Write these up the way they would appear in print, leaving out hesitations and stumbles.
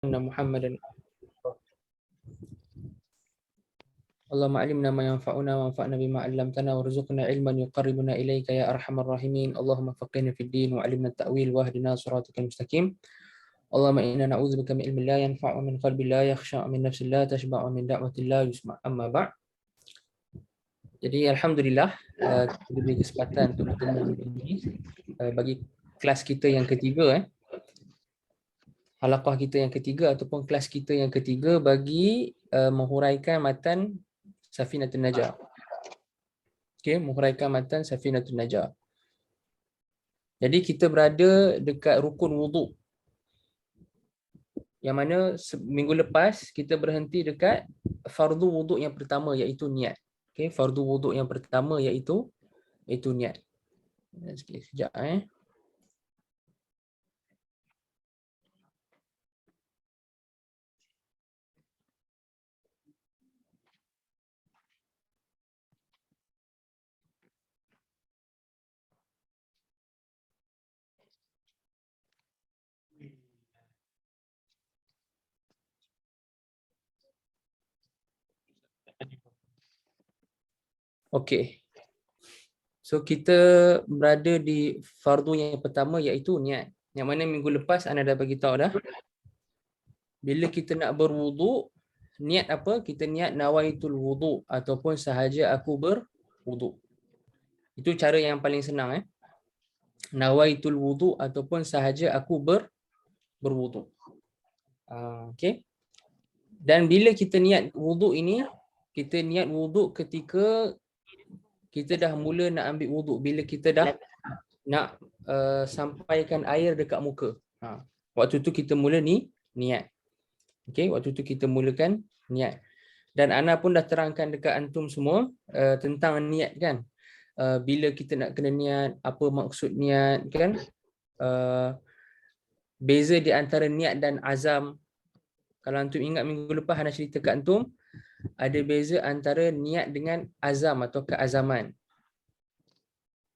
Muhammadan. Allahumma alimna ma yanfa'una wa anfa'na bima 'allamtana warzuqna ilman yuqarribuna ilaika ya arhamar rahimin. Allahumma faqihna fid din wa 'allimna at-ta'wil wa hdina siratal mustaqim. Allahumma inna na'udzubika min ilmin la yanfa'u min qalbin la yakhsha'u min nafsin la tashba'u min da'watin la yusma'. Amma ba'd. Jadi alhamdulillah kita diberi kesempatan untuk bertemu ini bagi kelas kita yang ketiga halaqah kita yang ketiga ataupun kelas kita yang ketiga bagi menghuraikan matan Safinatun Najah. Okey, menghuraikan matan Safinatun Najah. Jadi kita berada dekat rukun wuduk. Yang mana minggu lepas kita berhenti dekat fardu wuduk yang pertama iaitu niat. Okey, fardu wuduk yang pertama iaitu niat. Sekejap Okey. So kita berada di fardu yang pertama iaitu niat. Yang mana minggu lepas anda dah bagi tahu dah. Bila kita nak berwuduk, niat apa? Kita niat nawaitul wuduk ataupun sahaja aku berwuduk. Itu cara yang paling senang Nawaitul wuduk ataupun sahaja aku berwuduk. Okey. Dan bila kita niat wuduk ini, kita niat wuduk ketika kita dah mula nak ambil wuduk, bila kita dah nak sampaikan air dekat muka. Waktu tu kita mula niat. Okey, waktu tu kita mulakan niat. Dan Ana pun dah terangkan dekat antum semua tentang niat kan. Bila kita nak kena niat, apa maksud niat kan. Beza di antara niat dan azam. Kalau antum ingat minggu lepas Ana cerita kat antum, ada beza antara niat dengan azam atau keazaman.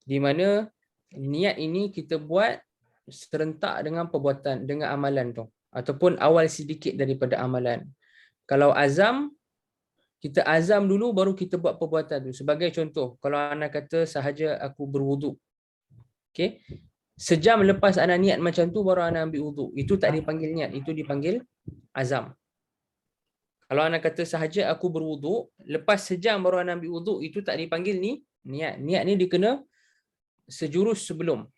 Di mana niat ini kita buat serentak dengan perbuatan, dengan amalan tu. Ataupun awal sedikit daripada amalan. Kalau azam, kita azam dulu baru kita buat perbuatan tu. Sebagai contoh, kalau anak kata sahaja aku berwuduk. Okay? Sejam lepas anak niat macam tu baru anak ambil wuduk. Itu tak dipanggil niat, itu dipanggil azam. Kalau anak kata sahaja aku berwuduk, lepas sejam baru anak ambil wuduk, itu tak dipanggil niat. Niat ni dikena sejurus sebelum.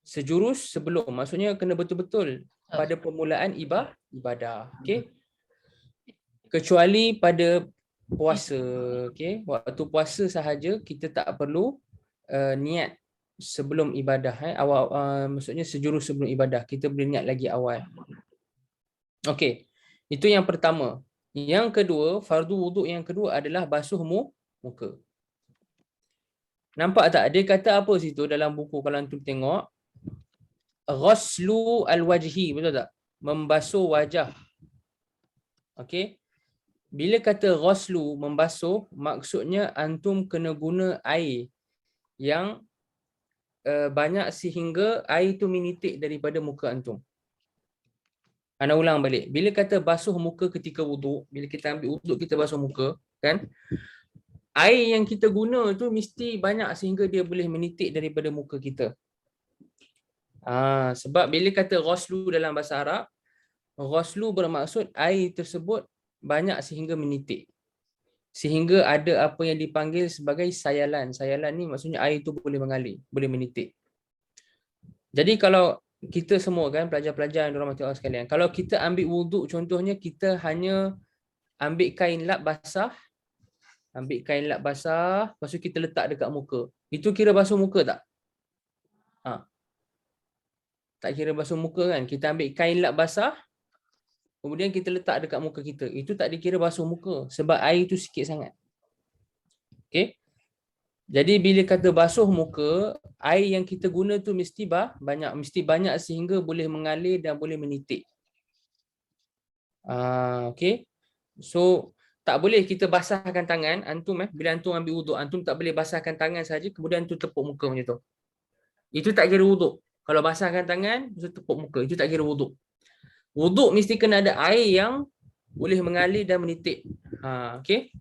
Sejurus sebelum. Maksudnya kena betul-betul pada permulaan ibadah. Okey. Kecuali pada puasa, okey. Waktu puasa sahaja kita tak perlu niat sebelum ibadah maksudnya sejurus sebelum ibadah. Kita boleh niat lagi awal. Okey. Itu yang pertama. Yang kedua, fardu wuduk yang kedua adalah basuh muka. Nampak tak? Dia kata apa situ dalam buku kalau antum tengok? Ghaslu al-wajhi, betul tak? Membasuh wajah. Okey. Bila kata ghaslu, membasuh, maksudnya antum kena guna air yang banyak sehingga air itu menitik daripada muka antum. Ana ulang balik. Bila kata basuh muka ketika wuduk, bila kita ambil wuduk kita basuh muka, kan? Air yang kita guna tu mesti banyak sehingga dia boleh menitik daripada muka kita. Sebab bila kata ghaslu dalam bahasa Arab, ghaslu bermaksud air tersebut banyak sehingga menitik. Sehingga ada apa yang dipanggil sebagai sayalan. Sayalan ni maksudnya air tu boleh mengalir, boleh menitik. Jadi kalau kita semua kan pelajar-pelajar yang dirahmati Allah sekalian, kalau kita ambil wuduk contohnya kita hanya ambil kain lap basah, lepas tu kita letak dekat muka. Itu kira basuh muka tak? Tak kira basuh muka kan? Kita ambil kain lap basah, kemudian kita letak dekat muka kita. Itu tak dikira basuh muka sebab air itu sikit sangat. Okey. Jadi bila kata basuh muka, air yang kita guna tu mesti banyak sehingga boleh mengalir dan boleh menitik. Okey. So tak boleh kita basahkan tangan antum bila antum ambil wuduk, antum tak boleh basahkan tangan saja kemudian antum tepuk muka macam tu. Itu tak kira wuduk. Kalau basahkan tangan, tepuk muka, itu tak kira wuduk. Wuduk mesti kena ada air yang boleh mengalir dan menitik. Okey.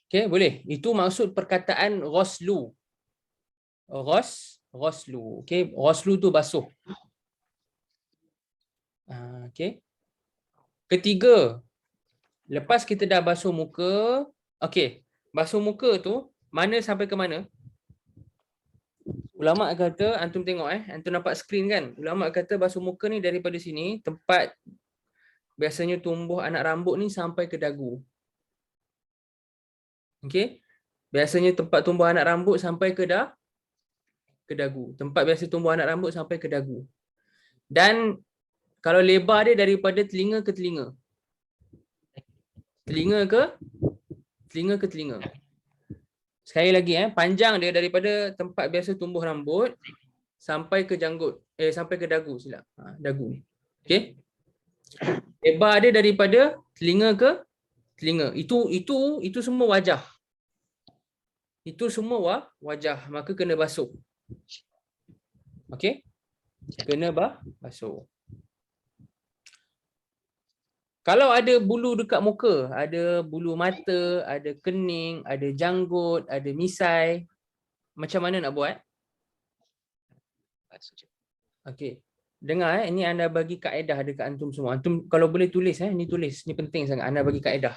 Okey, boleh. Itu maksud perkataan ghuslu. Ghuslu. Okey, ghuslu tu basuh. Okey. Ketiga, lepas kita dah basuh muka, okey, basuh muka tu mana sampai ke mana? Ulama kata, antum tengok antum nampak skrin kan? Ulama kata basuh muka ni daripada sini, tempat biasanya tumbuh anak rambut ni sampai ke dagu. Okey? Biasanya tempat tumbuh anak rambut sampai ke dagu. Tempat biasa tumbuh anak rambut sampai ke dagu. Dan kalau lebar dia daripada telinga ke telinga. Telinga ke telinga. Sekali lagi panjang dia daripada tempat biasa tumbuh rambut sampai ke janggut. Sampai ke dagu silap. Dagu. Okey? Lebar dia daripada telinga ke telinga. Itu semua wajah. Itu semua wajah, maka kena basuh. Okey? Kena basuh. Kalau ada bulu dekat muka, ada bulu mata, ada kening, ada janggut, ada misai, macam mana nak buat? Okey. Dengar ini anda bagi kaedah dekat antum semua. Antum kalau boleh tulis ni tulis. Ni penting sangat anda bagi kaedah.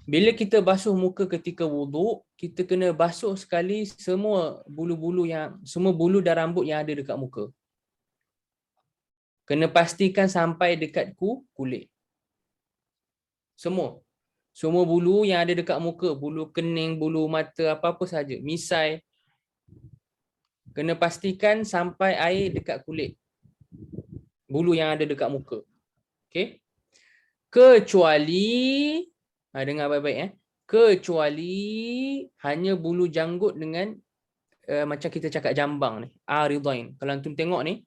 Bila kita basuh muka ketika wuduk, kita kena basuh sekali semua bulu-bulu semua bulu dan rambut yang ada dekat muka. Kena pastikan sampai dekat kulit. Semua. Semua bulu yang ada dekat muka, bulu kening, bulu mata, apa-apa saja, misai. Kena pastikan sampai air dekat kulit. Bulu yang ada dekat muka. Okey? Kecuali dengar baik-baik kecuali hanya bulu janggut dengan macam kita cakap jambang ni, aridain. Kalau antum tengok ni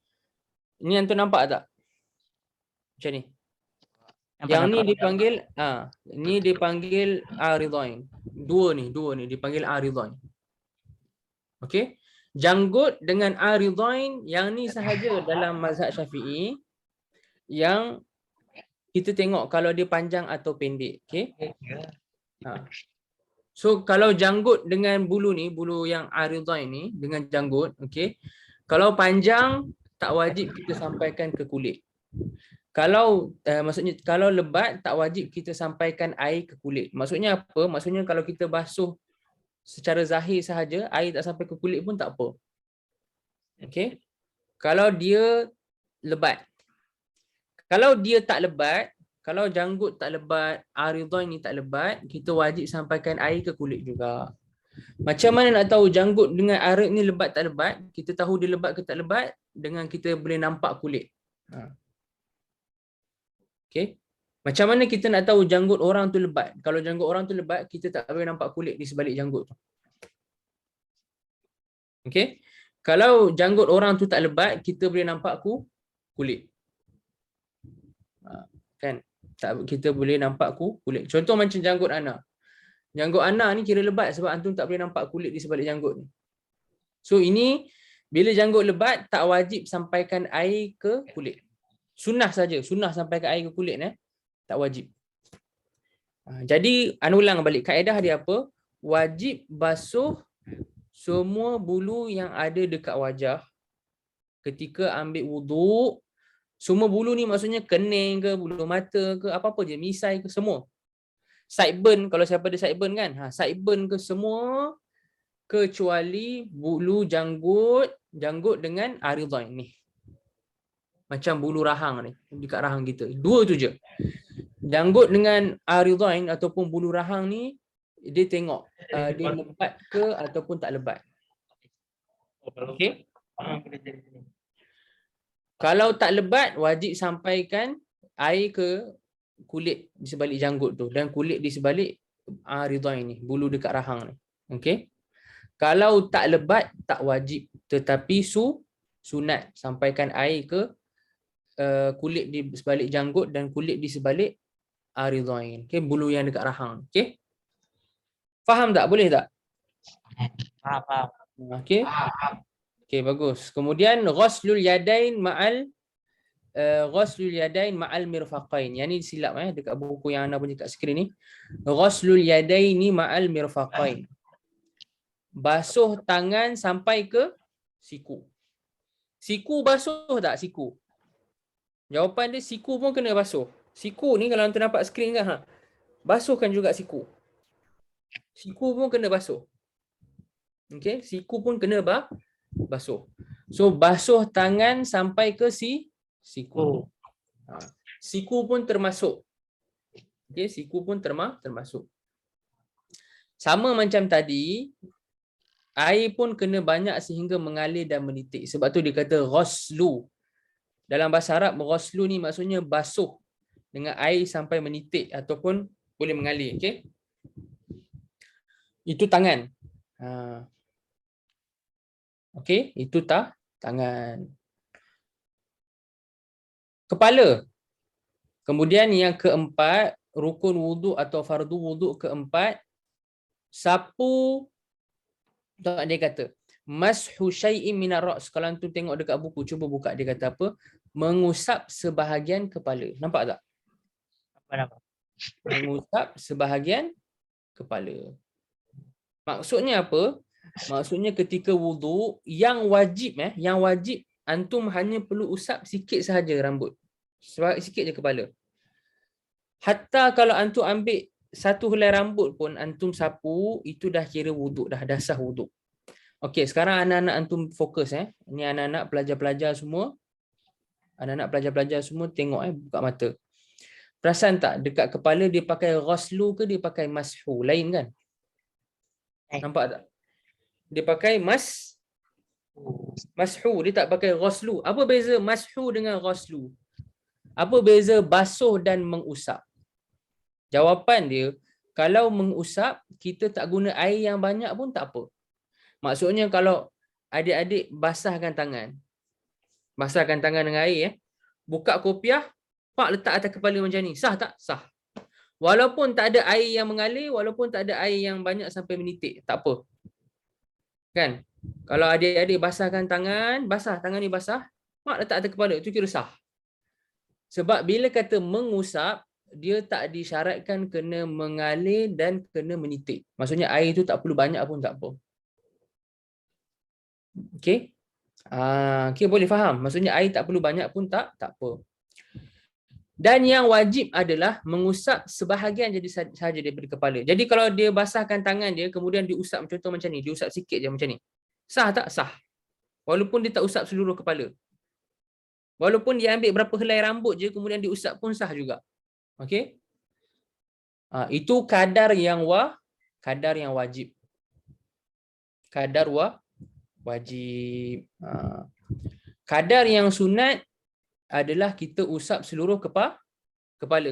antum nampak tak? Macam ni. Yang ni dipanggil ni dipanggil aridain. Dua ni dipanggil aridain. Okey? Janggut dengan aridain yang ni sahaja dalam mazhab Syafi'i yang kita tengok kalau dia panjang atau pendek. Okey? So kalau janggut dengan bulu ni, bulu yang aridain ni dengan janggut, okey. Kalau panjang tak wajib kita sampaikan ke kulit. Kalau maksudnya kalau lebat tak wajib kita sampaikan air ke kulit. Maksudnya apa? Maksudnya kalau kita basuh secara zahir sahaja, air tak sampai ke kulit pun tak apa. Okey. Kalau dia lebat. Kalau dia tak lebat, kalau janggut tak lebat, aridain ni tak lebat, kita wajib sampaikan air ke kulit juga. Macam mana nak tahu janggut dengan arid ni lebat tak lebat? Kita tahu dia lebat ke tak lebat dengan kita boleh nampak kulit. Okey. Macam mana kita nak tahu janggut orang tu lebat? Kalau janggut orang tu lebat, kita tak boleh nampak kulit di sebalik janggut tu. Okey. Kalau janggut orang tu tak lebat, kita boleh nampak kulit. Kan? Kita boleh nampak kulit. Contoh macam janggut Ana. Janggut Ana ni kira lebat sebab antum tak boleh nampak kulit di sebalik janggut ni. So ini bila janggut lebat tak wajib sampaikan air ke kulit. Sunnah saja, sunnah sampaikan air ke kulit tak wajib. Jadi ulang balik kaedah dia apa? Wajib basuh semua bulu yang ada dekat wajah ketika ambil wuduk. Semua bulu ni maksudnya kening ke, bulu mata ke, apa-apa je, misai ke, semua. Sideburn, kalau siapa ada sideburn kan, sideburn ke semua kecuali bulu janggut dengan aridain ni. Macam bulu rahang ni, dekat rahang kita. Dua tu je. Janggut dengan aridain ataupun bulu rahang ni, dia tengok dia lebat ke ataupun tak lebat. Okey. Kalau tak lebat, wajib sampaikan air ke kulit di sebalik janggut tu dan kulit di sebalik aridain ni, bulu dekat rahang ni. Okey. Kalau tak lebat, tak wajib. Tetapi sunat sampaikan air ke kulit di sebalik janggut dan kulit di sebalik aridain. Okey, bulu yang dekat rahang. Okey. Faham tak? Boleh tak? Faham. Okey. Okey, bagus. Kemudian ghuslul yadain ma'al ghuslul yadain ma'al mirfaqain. Yang ni silap dekat buku yang anda punya kat skrin ni. Ghuslul yadaini ma'al mirfaqain. Basuh tangan sampai ke siku. Siku basuh tak siku? Jawapan dia siku pun kena basuh. Siku ni kalau anda nampak skrin kan, basuhkan juga siku. Siku pun kena basuh. Okey, siku pun kena basuh. So basuh tangan sampai ke siku. Siku pun termasuk. Okey, siku pun termasuk. Sama macam tadi, air pun kena banyak sehingga mengalir dan menitik. Sebab tu dia kata ghuslu. Dalam bahasa Arab, ghuslu ni maksudnya basuh dengan air sampai menitik ataupun boleh mengalir. Okey. Itu tangan. Okey, itu tangan. Kepala. Kemudian yang keempat, rukun wuduk atau fardu wuduk keempat, sapu, tak dia kata, mashu syai'in minar ra's. Kalau antum tengok dekat buku, cuba buka, dia kata apa? Mengusap sebahagian kepala. Nampak tak? Nampak. Mengusap sebahagian kepala. Maksudnya apa? Maksudnya ketika wuduk, yang wajib antum hanya perlu usap sikit sahaja rambut. Sikit je kepala. Hatta kalau antum ambil satu helai rambut pun antum sapu, itu dah kira wuduk dah sah wuduk. Okey, sekarang anak-anak antum fokus Ini anak-anak pelajar-pelajar semua. Anak-anak pelajar-pelajar semua tengok buka mata. Perasan tak dekat kepala dia pakai ghuslu ke dia pakai mashu? Lain kan? Nampak tak? Dia pakai mashu, dia tak pakai ghuslu. Apa beza mashu dengan ghuslu? Apa beza basuh dan mengusap? Jawapan dia, kalau mengusap, kita tak guna air yang banyak pun tak apa. Maksudnya kalau adik-adik basahkan tangan dengan air, buka kopiah, pak letak atas kepala macam ni, sah tak? Sah. Walaupun tak ada air yang mengalir, walaupun tak ada air yang banyak sampai menitik, tak apa. Kan? Kalau adik-adik basahkan tangan ni basah, pak letak atas kepala, itu kira sah. Sebab bila kata mengusap, dia tak disyaratkan kena mengalir dan kena menitik. Maksudnya air itu tak perlu banyak pun tak apa. Okey? Okey, boleh faham. Maksudnya air tak perlu banyak pun tak apa. Dan yang wajib adalah mengusap sebahagian jadi sahaja daripada kepala. Jadi kalau dia basahkan tangan dia, kemudian diusap contoh macam ni, diusap sikit je macam ni. Sah tak? Sah. Walaupun dia tak usap seluruh kepala. Walaupun dia ambil berapa helai rambut je, kemudian diusap pun sah juga. Okey? Itu kadar yang wajib. Kadar wajib. Kadar yang sunat adalah kita usap seluruh kepala.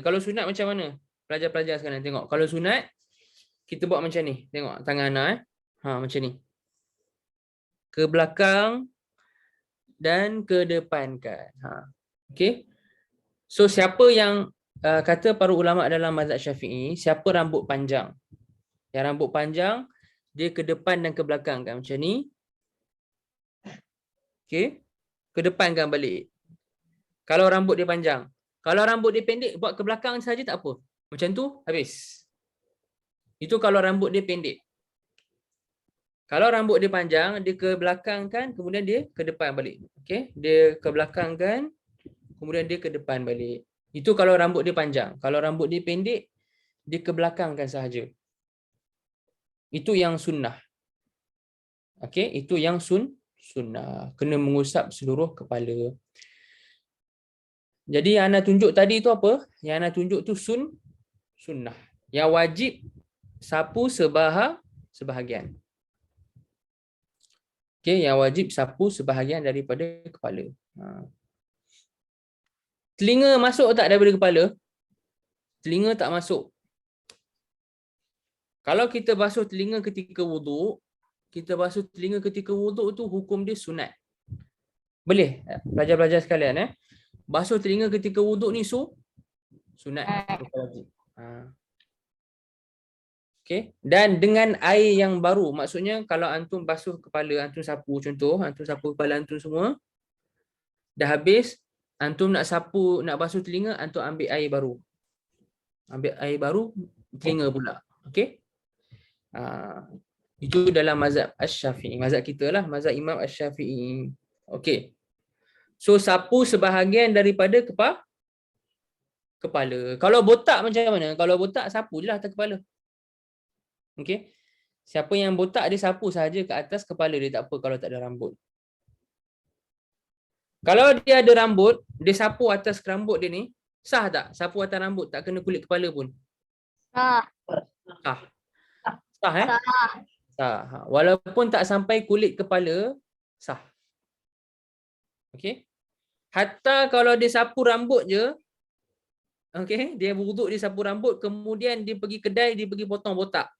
Kalau sunat macam mana? Pelajar-pelajar sekarang tengok. Kalau sunat, kita buat macam ni. Tengok tangan anak. Macam ni. Ke belakang dan ke depankan. Okey. So siapa yang kata para ulama dalam mazhab Syafi'i, siapa rambut panjang? Yang rambut panjang, dia ke depan dan ke belakang kan macam ni. Okey. Ke depan kan balik. Kalau rambut dia panjang. Kalau rambut dia pendek, buat ke belakang saja tak apa. Macam tu, habis. Itu kalau rambut dia pendek. Kalau rambut dia panjang, dia ke belakang kan, kemudian dia ke depan balik. Okey, dia ke belakang kan, kemudian dia ke depan balik. Itu kalau rambut dia panjang. Kalau rambut dia pendek, dia ke belakang kan sahaja. Itu yang sunnah. Okey, itu yang sunnah. Kena mengusap seluruh kepala. Jadi yang Ana tunjuk tadi tu apa? Yang Ana tunjuk tu sunnah. Yang wajib sapu sebahagian. Okey, yang wajib sapu sebahagian daripada kepala. Telinga masuk tak daripada kepala? Telinga tak masuk. Kalau kita basuh telinga ketika wuduk, tu hukum dia sunat. Boleh pelajar-pelajar sekalian basuh telinga ketika wuduk ni sunat. Okey. Dan dengan air yang baru. Maksudnya kalau antum basuh kepala, antum sapu contoh, antum sapu kepala antum semua, dah habis, antum nak sapu, nak basuh telinga, antum ambil air baru. Ambil air baru, telinga pula. Okey? Itu dalam mazhab Asy-Syafi'i. Mazhab kita lah, mazhab Imam Asy-Syafi'i. Okey. So sapu sebahagian daripada kepala. Kalau botak macam mana? Kalau botak sapu je lah atas kepala. Okey. Siapa yang botak dia sapu saja ke atas kepala dia, tak apa kalau tak ada rambut. Kalau dia ada rambut, dia sapu atas rambut dia ni, sah tak? Sapu atas rambut tak kena kulit kepala pun. Sah. Sah. Sah Sah. Walaupun tak sampai kulit kepala, sah. Okey. Hatta kalau dia sapu rambut je, okey, dia wuduk, dia sapu rambut, kemudian dia pergi kedai, dia pergi potong botak.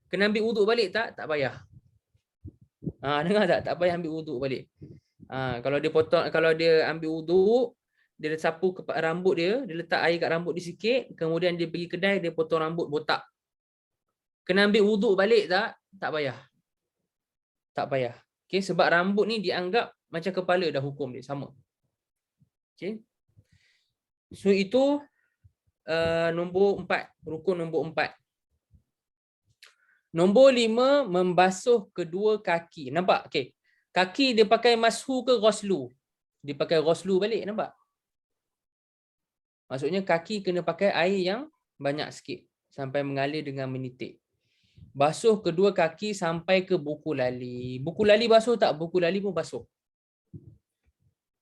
Kena ambil wuduk balik tak? Tak payah. Dengar tak? Tak payah ambil wuduk balik. Kalau dia potong, kalau dia ambil wuduk, dia sapu rambut dia, dia letak air kat rambut dia sikit, kemudian dia pergi kedai, dia potong rambut botak. Kena ambil wuduk balik tak? Tak payah. Tak payah. Okey, sebab rambut ni dianggap macam kepala dah, hukum dia sama. Okey. So itu nombor 4, rukun nombor 4. Nombor 5, membasuh kedua kaki. Nampak? Okey. Kaki dia pakai mashu ke ghuslu? Dia pakai ghuslu balik, nampak? Maksudnya kaki kena pakai air yang banyak sikit sampai mengalir dengan menitik. Basuh kedua kaki sampai ke buku lali. Buku lali basuh tak? Buku lali pun basuh.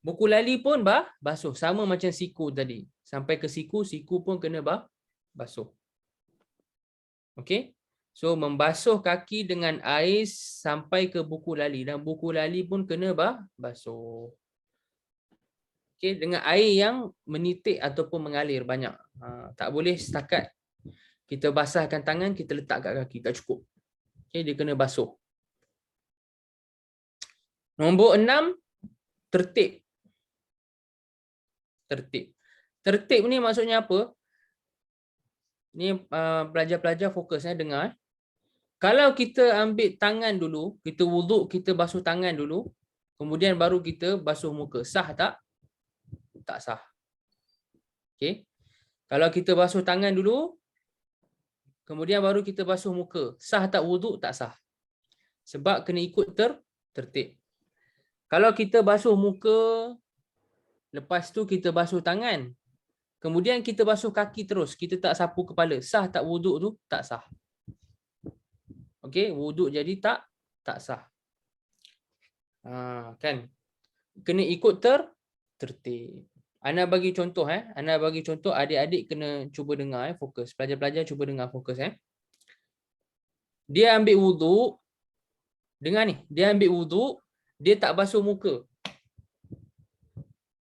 Buku lali pun basuh. Sama macam siku tadi. Sampai ke siku, siku pun kena basuh. Okey? So, membasuh kaki dengan air sampai ke buku lali. Dan buku lali pun kena basuh. Okey, dengan air yang menitik ataupun mengalir banyak. Tak boleh setakat kita basahkan tangan, kita letak kat kaki. Tak cukup. Okey, dia kena basuh. Nombor 6, tertib. Tertib. Tertib ni maksudnya apa? Ni pelajar-pelajar fokus dengar. Kalau kita ambil tangan dulu, kita wuduk, kita basuh tangan dulu, kemudian baru kita basuh muka. Sah tak? Tak sah. Okey. Kalau kita basuh tangan dulu, kemudian baru kita basuh muka. Sah tak wuduk? Tak sah. Sebab kena ikut tertib. Kalau kita basuh muka, lepas tu kita basuh tangan, kemudian kita basuh kaki terus, kita tak sapu kepala. Sah tak wuduk tu? Tak sah. Okey, wuduk jadi tak sah. Kan? Kena ikut tertib. Ana bagi contoh Ana bagi contoh, adik-adik kena cuba dengar fokus. Pelajar-pelajar cuba dengar fokus Dia ambil wuduk. Dengar ni, dia ambil wuduk, dia tak basuh muka.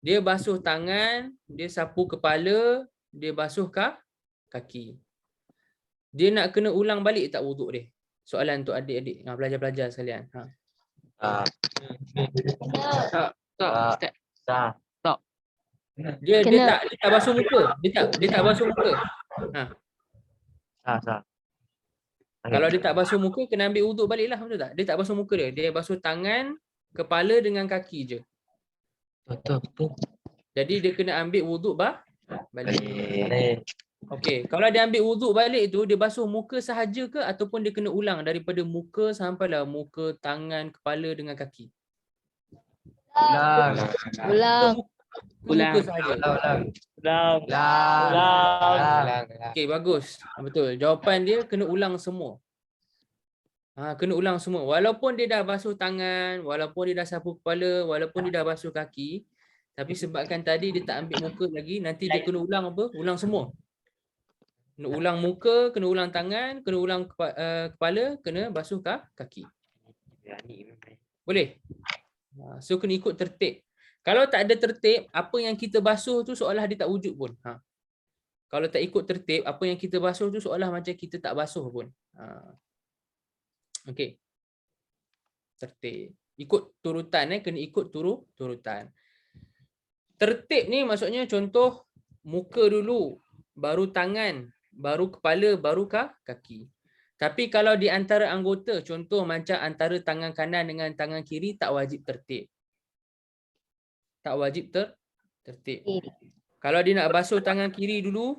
Dia basuh tangan, dia sapu kepala, dia basuh kaki. Dia nak kena ulang balik tak wuduk dia? Soalan untuk adik-adik, pelajar-pelajar sekalian. Tak. Dia tak basuh muka. Dia tak basuh muka. Kalau dia tak basuh muka, kena ambil wuduk baliklah, betul tak? Dia tak basuh muka dia. Dia basuh tangan, kepala dengan kaki je. Betul. Jadi dia kena ambil wuduk balik. Okey, kalau dia ambil wuduk balik tu, dia basuh muka sahaja ke ataupun dia kena ulang daripada muka sampailah muka, tangan, kepala dengan kaki? Muka sahaja. Okey, bagus. Betul. Jawapan dia kena ulang semua. Kena ulang semua. Walaupun dia dah basuh tangan, walaupun dia dah sapu kepala, walaupun dia dah basuh kaki, tapi sebabkan tadi dia tak ambil muka lagi, nanti dia kena ulang apa? Ulang semua. Kena ulang muka, kena ulang tangan, kena ulang kepala, kena basuh kaki. Boleh? So kena ikut tertib. Kalau tak ada tertib, apa yang kita basuh tu seolah dia tak wujud pun. Kalau tak ikut tertib, apa yang kita basuh tu seolah macam kita tak basuh pun. Okey. Tertib. Ikut turutan kena ikut turutan. Tertib ni maksudnya contoh muka dulu, baru tangan, baru kepala, baru kaki. Tapi kalau di antara anggota, contoh macam antara tangan kanan dengan tangan kiri, tak wajib tertib. Tak wajib tertib. Kalau dia nak basuh tangan kiri dulu,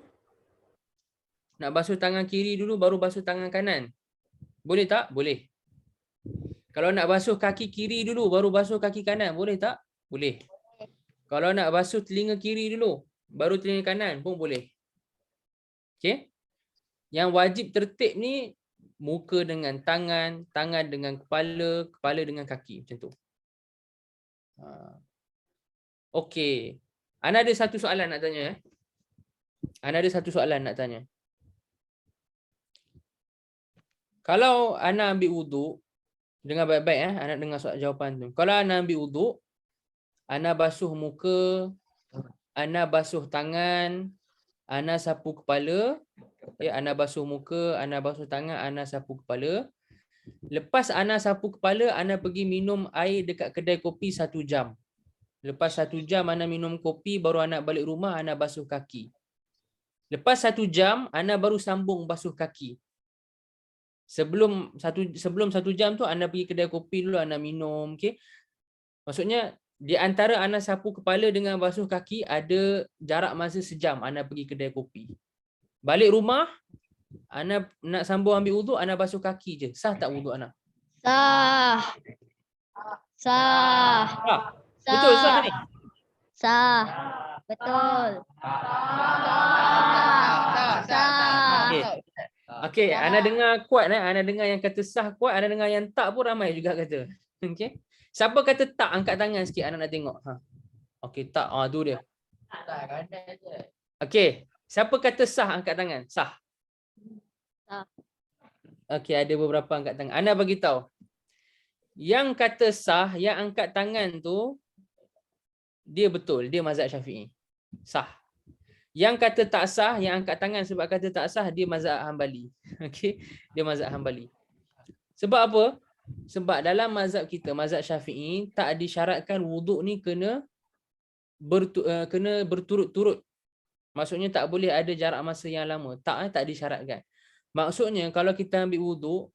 baru basuh tangan kanan. Boleh tak? Boleh. Kalau nak basuh kaki kiri dulu, baru basuh kaki kanan. Boleh tak? Boleh. Kalau nak basuh telinga kiri dulu, baru telinga kanan pun boleh. Okey? Yang wajib tertib ni, muka dengan tangan, tangan dengan kepala, kepala dengan kaki. Macam tu. Okey. Ana ada satu soalan nak tanya. Ana ada satu soalan nak tanya. Kalau ana ambil wuduk, dengar baik-baik ana dengar soal jawapan tu. Kalau ana ambil wuduk, ana basuh muka, ana basuh tangan, ana sapu kepala, ana basuh muka, ana basuh tangan, ana sapu kepala. Lepas ana sapu kepala, ana pergi minum air dekat kedai kopi 1 jam. Lepas 1 jam ana minum kopi, baru ana balik rumah, ana basuh kaki. Lepas 1 jam, ana baru sambung basuh kaki. Sebelum 1 jam tu ana pergi kedai kopi dulu, ana minum, okey. Maksudnya di antara ana sapu kepala dengan basuh kaki ada jarak masa sejam ana pergi kedai kopi. Balik rumah ana nak sambung ambil wuduk, ana basuh kaki je. Sah tak wuduk ana? Sah. Sah. Sah. Betul sah ni? Sah. Betul. Sah. Okey. Okey, ana dengar kuat ana dengar yang kata sah kuat, ana dengar yang tak pun ramai juga kata. Okey. Siapa kata tak, angkat tangan sikit ana nak tengok. Okey, tak. Tu dia. Okey, siapa kata sah angkat tangan? Sah. Sah. Okey, ada beberapa angkat tangan. Ana bagi tahu. Yang kata sah, yang angkat tangan tu dia betul, dia mazhab Syafi'i. Sah. Yang kata tak sah, yang angkat tangan sebab kata tak sah, dia mazhab Hambali. Okey, dia mazhab Hambali. Sebab apa? Sebab dalam mazhab kita, mazhab Syafi'i, tak disyaratkan wuduk ni kena berturut-turut. Maksudnya tak boleh ada jarak masa yang lama. Tak disyaratkan. Maksudnya kalau kita ambil wuduk,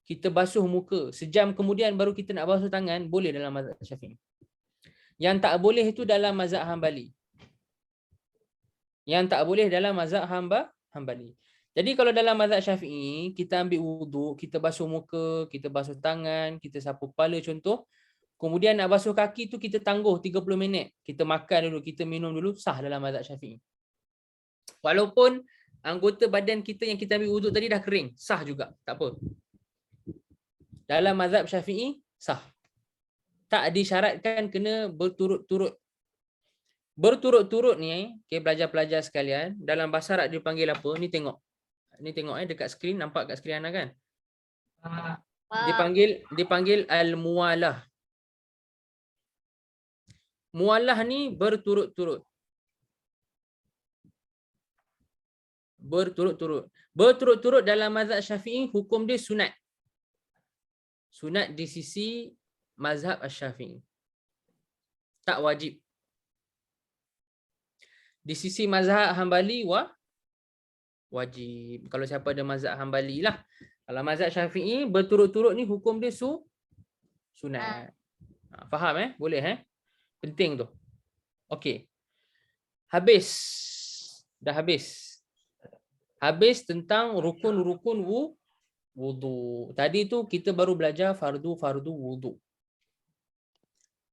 kita basuh muka, sejam kemudian baru kita nak basuh tangan, boleh dalam mazhab Syafi'i. Yang tak boleh itu dalam mazhab Hambali. Yang tak boleh dalam mazhab Hambali. Jadi kalau dalam mazhab Syafi'i, kita ambil wuduk, kita basuh muka, kita basuh tangan, kita sapu kepala contoh. Kemudian nak basuh kaki tu kita tangguh 30 minit. Kita makan dulu, kita minum dulu, sah dalam mazhab Syafi'i. Walaupun anggota badan kita yang kita ambil wuduk tadi dah kering, sah juga, tak apa. Dalam mazhab Syafi'i, sah. Tak disyaratkan kena berturut-turut. Berturut-turut ni, okay, pelajar-pelajar sekalian, dalam bahasa Arab dipanggil apa? Ni tengok. Ni tengok dekat skrin, nampak kat skrin anda kan? Dipanggil al-muwalah. Muwalah ni berturut-turut. Berturut-turut. Berturut-turut dalam mazhab Syafi'i, hukum dia sunat. Sunat di sisi mazhab Asy-Syafi'i. Tak wajib. Di sisi mazhab Hambali wajib. Kalau siapa ada mazhab Hambali lah. Kalau mazhab Syafi'i berturut-turut ni hukum dia sunat. Faham Boleh Penting tu. Okey. Habis. Dah habis. Habis tentang rukun-rukun wuduk. Tadi tu kita baru belajar fardu wuduk.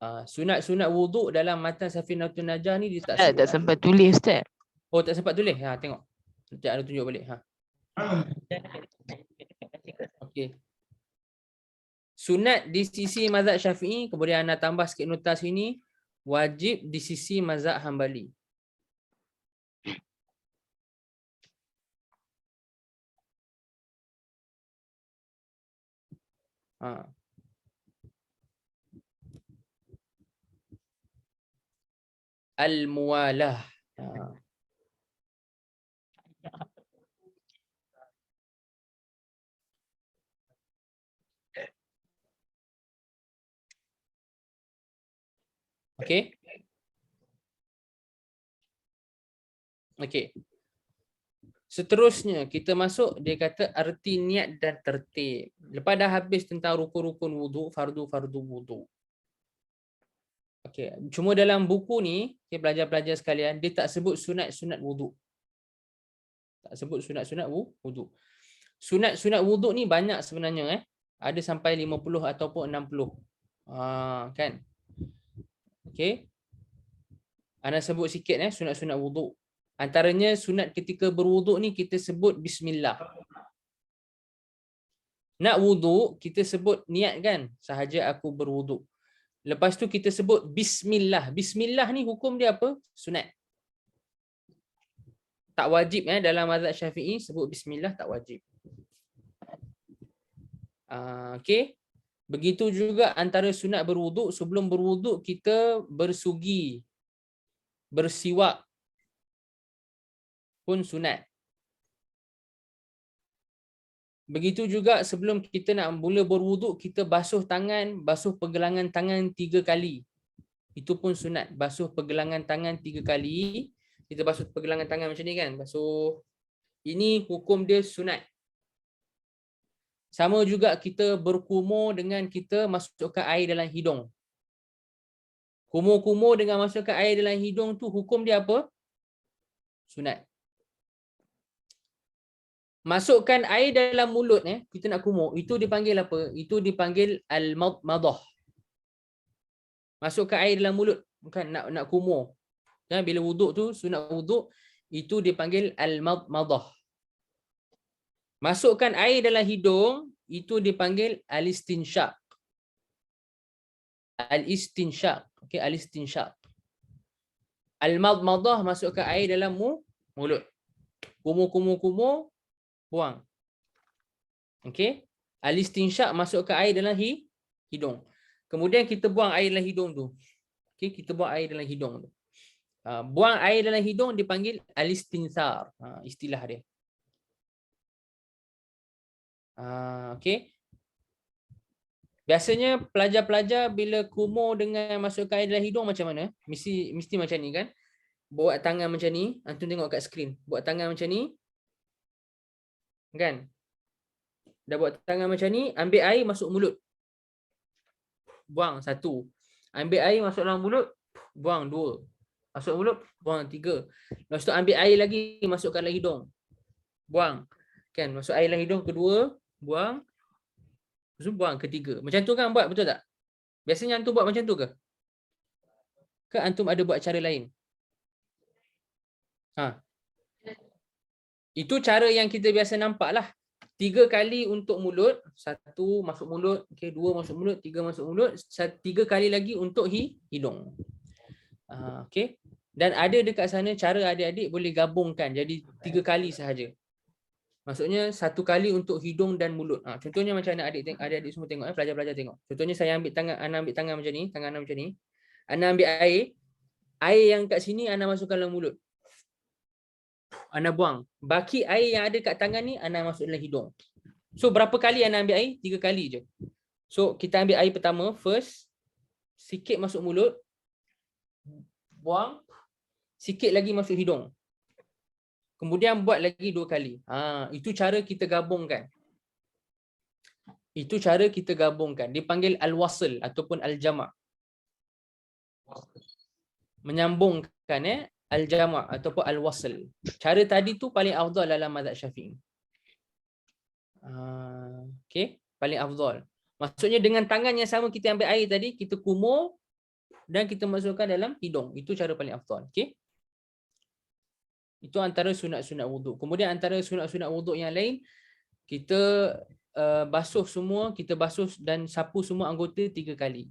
Sunat-sunat wuduk dalam matan Safinatun Najah ni dia tak sebut. Tak sempat tulis Ustaz. Oh, tak sempat tulis. Tengok. Sekejap ada tunjuk balik. Okey. Sunat di sisi mazhab Syafi'i, kemudian anda tambah sikit nota sini, wajib di sisi mazhab Hambali. Al-muwalah. Okey. Okey. Seterusnya kita masuk, dia kata arti niat dan tertib. Lepas dah habis tentang rukun-rukun wuduk, fardu-fardu wuduk. Okey, cuma dalam buku ni, okay, pelajar-pelajar sekalian, dia tak sebut sunat-sunat wuduk. Tak sebut sunat-sunat wuduk. Sunat-sunat wuduk ni banyak sebenarnya. Ada sampai 50 ataupun 60. Kan? Okey. Ana sebut sikit sunat-sunat wuduk. Antaranya sunat ketika berwuduk ni kita sebut bismillah. Nak wuduk kita sebut niat kan, sahaja aku berwuduk. Lepas tu kita sebut bismillah. Bismillah ni hukum dia apa? Sunat. Tak wajib dalam mazhab Syafi'i sebut bismillah, tak wajib. Okey. Begitu juga antara sunat berwuduk, sebelum berwuduk kita bersugi, bersiwak pun sunat. Begitu juga sebelum kita nak mula berwuduk, kita basuh tangan, basuh pergelangan tangan 3 kali. Itu pun sunat. Basuh pergelangan tangan 3 kali. Kita basuh pergelangan tangan macam ni kan. Basuh. Ini hukum dia sunat. Sama juga kita berkumur dengan kita masukkan air dalam hidung. Kumur-kumur dengan masukkan air dalam hidung tu hukum dia apa? Sunat. Masukkan air dalam mulut kita nak kumur, itu dipanggil apa? Itu dipanggil al-madmadah. Masukkan air dalam mulut, bukan nak kumur. Dan bila wuduk tu, sunat wuduk, itu dipanggil al-madmadah. Masukkan air dalam hidung, itu dipanggil al-istinsyaq. Al-istinsyaq. Okey, al-istinsyaq. Al-madmadah, masukkan air dalam mulut. Kumur-kumur-kumur, buang. Okey. Al-istinsyaq, masukkan air dalam hidung. Kemudian kita buang air dalam hidung tu. Okey, kita buang air dalam hidung tu. Buang air dalam hidung dipanggil al-istinsar. Istilah dia. Okey. Biasanya pelajar-pelajar bila kumur dengan masukkan air dalam hidung macam mana? Mesti macam ni kan? Buat tangan macam ni. Antum tengok kat skrin. Buat tangan macam ni. Kan? Dah buat tangan macam ni, ambil air masuk mulut. Buang 1. Ambil air masuk dalam mulut, buang 2. Masuk mulut, buang 3. Lepas tu ambil air lagi masukkan dalam hidung. Buang. Kan? Masuk air dalam hidung kedua, buang. Lepas tu buang ketiga. Macam tu kan buat, betul tak? Biasanya antum buat macam tu ke? Ke antum ada buat cara lain? Itu cara yang kita biasa nampak lah. 3 kali untuk mulut. 1 masuk mulut. Okay, 2 masuk mulut. 3 masuk mulut. 3 kali lagi untuk hidung. Okay. Dan ada dekat sana cara adik-adik boleh gabungkan. Jadi 3 kali sahaja. Maksudnya 1 kali untuk hidung dan mulut. Contohnya macam mana adik-adik semua tengok. Pelajar-pelajar tengok. Contohnya saya ambil tangan. Ana ambil tangan macam ni. Tangan Ana macam ni. Ana ambil air. Air yang kat sini Ana masukkan dalam mulut. Ana buang. Baki air yang ada kat tangan ni Ana masuk dalam hidung. So berapa kali Ana ambil air? 3 kali je. So kita ambil air pertama, first. Sikit masuk mulut. Buang. Sikit lagi masuk hidung. Kemudian buat lagi 2 kali. Itu cara kita gabungkan. Itu cara kita gabungkan. Dipanggil al-wasl ataupun al-jama'. Menyambungkan al-jama' ataupun al-wasl. Cara tadi tu paling afdal dalam mazhab Syafi'i. Okey, paling afdal. Maksudnya dengan tangan yang sama kita ambil air tadi, kita kumur dan kita masukkan dalam hidung. Itu cara paling afdal. Okey. Itu antara sunat-sunat wuduk. Kemudian antara sunat-sunat wuduk yang lain, kita basuh semua, kita basuh dan sapu semua anggota 3 kali.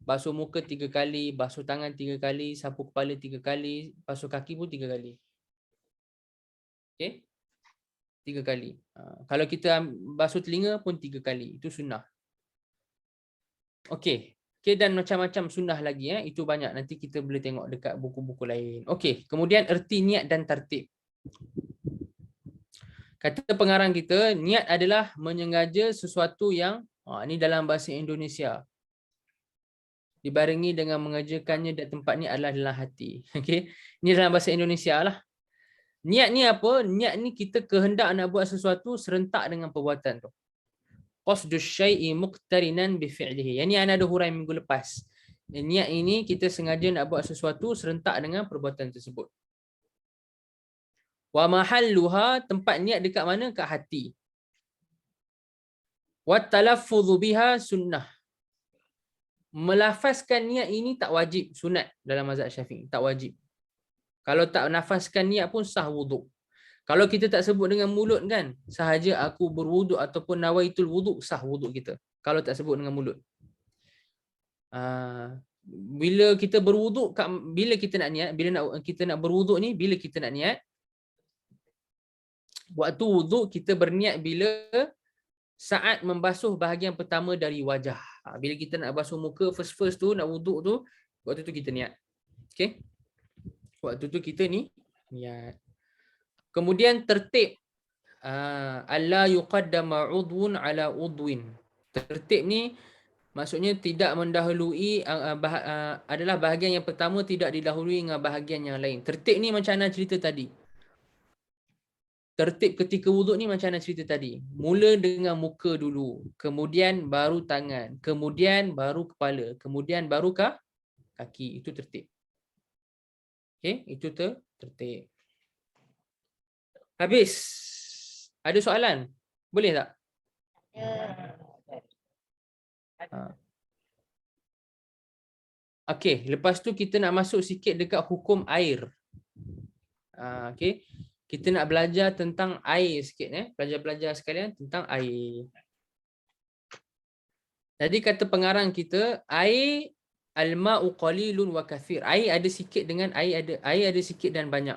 Basuh muka 3 kali, basuh tangan 3 kali, sapu kepala 3 kali, basuh kaki pun 3 kali. Okey? 3 kali. Kalau kita basuh telinga pun 3 kali. Itu sunnah. Okey. Okey, dan macam-macam sunnah lagi. Itu banyak. Nanti kita boleh tengok dekat buku-buku lain. Okey. Kemudian erti niat dan tertib. Kata pengarang kita, niat adalah menyengaja sesuatu yang, ini dalam bahasa Indonesia, dibarengi dengan mengerjakannya dan tempat ni adalah dalam hati. Okey. Ini dalam bahasa Indonesia lah. Niat ni apa? Niat ni kita kehendak nak buat sesuatu serentak dengan perbuatan tu. Qasdus syai'i muqtarinan bi fi'lihi. Yang ni ana ada huraian minggu lepas. Niat ini kita sengaja nak buat sesuatu serentak dengan perbuatan tersebut. Wa mahalluha, tempat niat dekat mana? Kat hati. Wa talaffudhu biha sunnah. Melafazkan niat ini tak wajib, sunat dalam mazhab Syafi'i, tak wajib. Kalau tak nafaskan niat pun sah wuduk. Kalau kita tak sebut dengan mulut kan, sahaja aku berwuduk ataupun nawaitul wuduk, sah wuduk kita. Kalau tak sebut dengan mulut. Bila kita berwuduk, bila kita nak niat, bila kita nak berwuduk ni, bila kita nak niat, waktu wuduk kita berniat bila saat membasuh bahagian pertama dari wajah. Bila kita nak basuh muka first tu, nak wuduk tu, waktu tu kita niat. Okay? Waktu tu kita ni niat. Kemudian tertib. Alla yuqaddama udwun ala udwin. Tertib ni maksudnya tidak mendahului, adalah bahagian yang pertama tidak didahului dengan bahagian yang lain. Tertib ni macam mana cerita tadi. Tertib ketika wuduk ni macam mana cerita tadi. Mula dengan muka dulu, kemudian baru tangan, kemudian baru kepala, kemudian baru kaki. Itu tertib. Okay, itu tertib. Habis. Ada soalan? Boleh tak? Okey, lepas tu kita nak masuk sikit dekat hukum air. Okey. Kita nak belajar tentang air sikit, pelajar-pelajar sekalian, tentang air. Jadi kata pengarang kita, air al-ma'u qalilun wa kathir. Air ada sikit dengan air ada sikit dan banyak.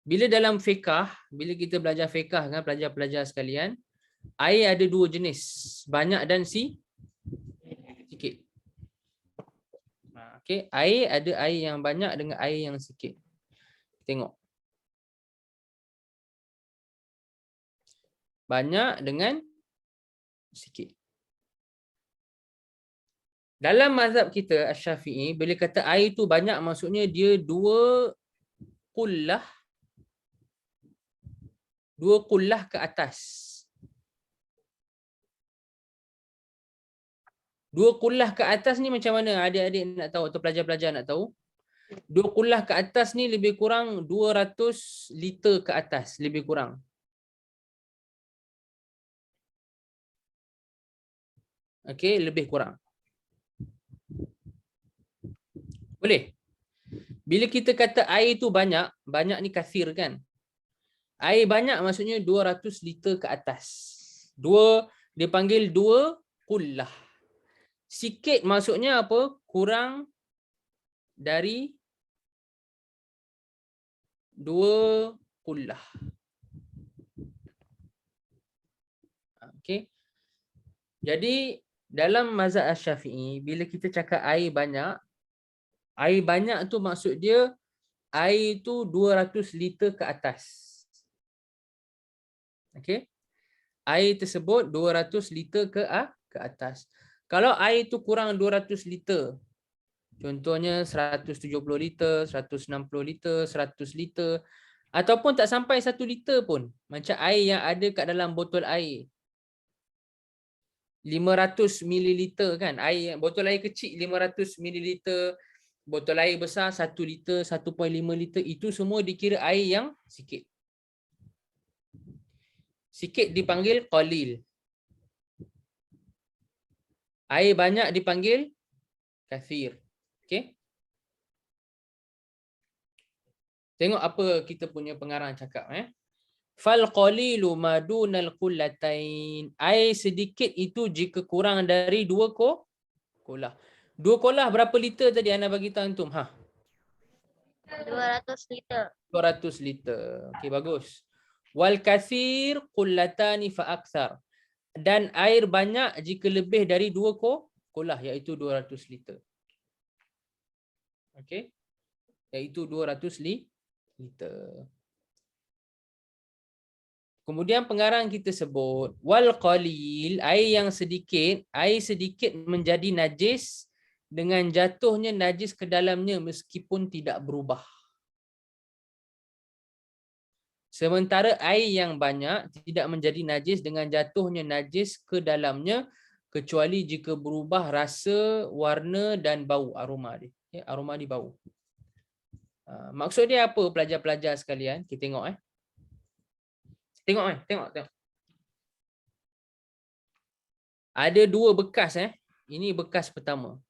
Bila dalam fiqh, bila kita belajar fiqh kan pelajar-pelajar sekalian, air ada dua jenis, banyak dan sikit. Okey, air ada air yang banyak dengan air yang sikit. Tengok. Banyak dengan sikit. Dalam mazhab kita Asy-Syafi'i, bila kata air tu banyak, maksudnya dia dua qullah ke atas. Dua qullah ke atas ni macam mana? Adik-adik nak tahu atau pelajar-pelajar nak tahu? Dua qullah ke atas ni lebih kurang 200 liter ke atas, lebih kurang. Okey, lebih kurang. Boleh? Bila kita kata air tu banyak, banyak ni kathir kan? Air banyak maksudnya 200 liter ke atas. Dia panggil dua qullah. Sikit maksudnya apa? Kurang dari 2 qullah. Okey. Jadi dalam mazhab Asy-Syafi'i, bila kita cakap air banyak tu maksud dia air tu 200 liter ke atas. Okey. Air tersebut 200 liter ke atas. Kalau air tu kurang 200 liter, contohnya 170 liter, 160 liter, 100 liter, ataupun tak sampai 1 liter pun, macam air yang ada kat dalam botol air, 500 mililiter kan, botol air kecil 500 mililiter, botol air besar 1 liter, 1.5 liter, itu semua dikira air yang sikit. Sikit dipanggil qalil. Air banyak dipanggil kathir. Okey. Tengok apa kita punya pengarang cakap. Fal qalilu madunal qullatain. Air sedikit itu jika kurang dari 2 kolah. 2 kolah berapa liter tadi Ana bagi tahu antum? 200 liter. 200 liter. Okey, bagus. Wal kathir qullatani fa akthar. Dan air banyak jika lebih dari 2 kolah, iaitu 200 liter. Okey. Iaitu 200 liter. Kemudian pengarang kita sebut wal qalil, air yang sedikit, air sedikit menjadi najis dengan jatuhnya najis ke dalamnya meskipun tidak berubah. Sementara air yang banyak tidak menjadi najis dengan jatuhnya najis ke dalamnya kecuali jika berubah rasa, warna dan bau aroma dia. Okay, aroma dia bau. Maksud dia apa pelajar-pelajar sekalian? Kita tengok Tengok. Ada dua bekas Ini bekas pertama.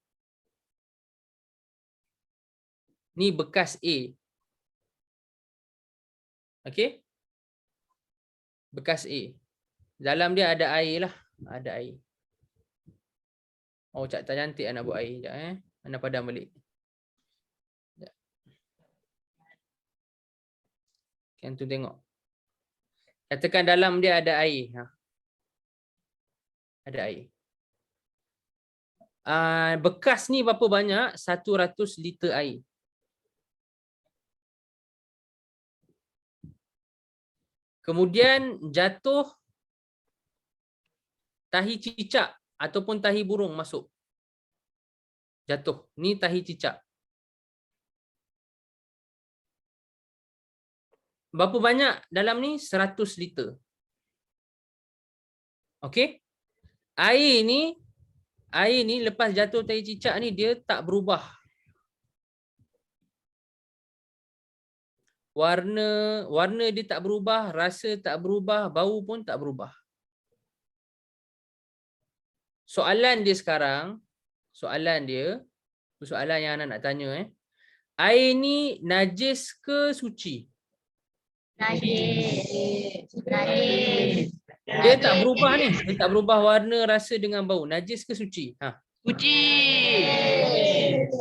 Ni bekas A. Okey? Bekas A. Dalam dia ada air lah. Ada air. Oh, tak cantik nak buat air. Sekejap Anda padam balik. Sekejap. Kan tu tengok. Katakan dalam dia ada air. Ada air. Bekas ni berapa banyak? 100 liter air. Kemudian jatuh tahi cicak ataupun tahi burung masuk. Jatuh. Ni tahi cicak. Berapa banyak dalam ni? 100 liter. Okey? Air ni lepas jatuh tahi cicak ni dia tak berubah. Warna dia tak berubah, rasa tak berubah, bau pun tak berubah. Soalan dia sekarang, soalan yang anak nak tanya air ni najis ke suci? Najis. Dia tak berubah ni, dia tak berubah warna, rasa dengan bau. Najis ke suci? Suci.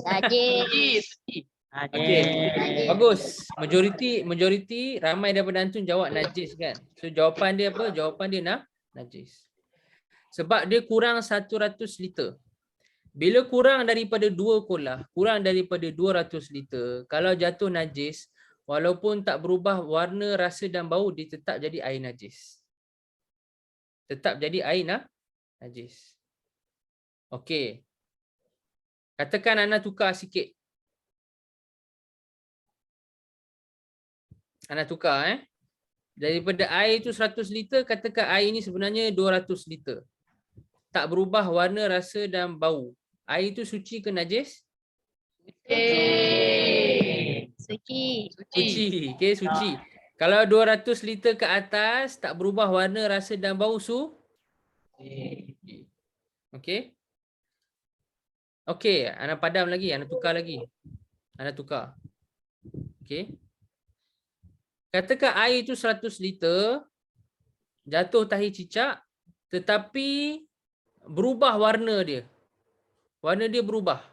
Najis. Okey. Bagus. Majoriti ramai daripada antum jawab najis kan. So jawapan dia apa? Jawapan dia najis. Sebab dia kurang 100 liter. Bila kurang daripada 2 kolah, kurang daripada 200 liter, kalau jatuh najis, walaupun tak berubah warna, rasa dan bau, dia tetap jadi air najis. Tetap jadi air najis. Okey. Katakan Ana tukar sikit. Ana tukar daripada air itu 100 liter, katakan air ini sebenarnya 200 liter. Tak berubah warna, rasa dan bau. Air itu suci ke najis? Suci. Suci. Okey, suci. Kalau 200 liter ke atas tak berubah warna, rasa dan bau Okey. Okey, Ana padam lagi, Ana tukar lagi. Ana tukar. Okey. Katakan air itu 100 liter, jatuh tahi cicak, tetapi berubah warna dia. Warna dia berubah.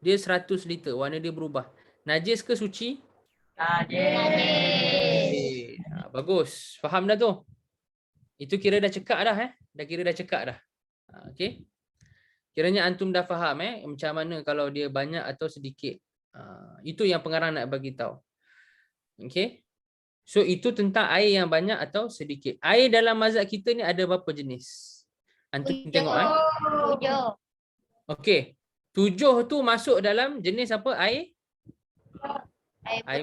Dia 100 liter, warna dia berubah. Najis ke suci? Najis. Bagus. Faham dah tu? Itu kira dah cekak dah dah cekak dah. Okey. Kiranya antum dah faham macam mana kalau dia banyak atau sedikit. Itu yang pengarang nak bagi tahu. Okey. So itu tentang air yang banyak atau sedikit. Air dalam mazhab kita ni ada berapa jenis? Antum tengok 7. Okey. 7 tu masuk dalam jenis apa? Air